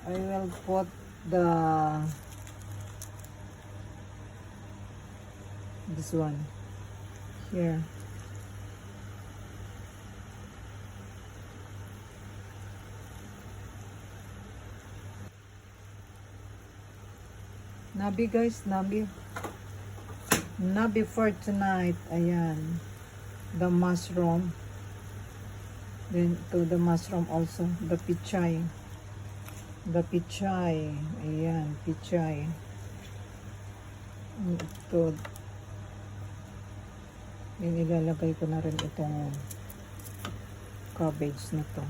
I will put the this one here. Nabi guys, nabi for tonight. Ayan, the mushroom. Then to the mushroom also the pichay. The pichay. Ayan, pichay. Ito. Yung ilalagay ko na rin itong cabbage na to.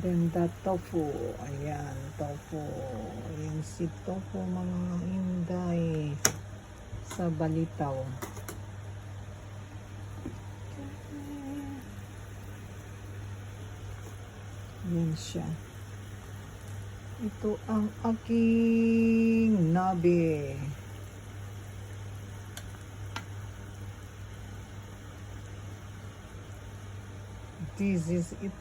Then the tofu. Ayan, tofu. Ayan si tofu mga inday sa balitaw. Ayan siya. Ito ang aking nabe. This is it.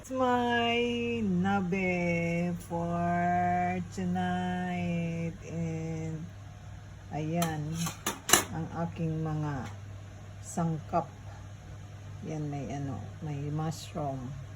It's my nabe for tonight. And ayan ang aking mga sangkap. Yan may may mushroom.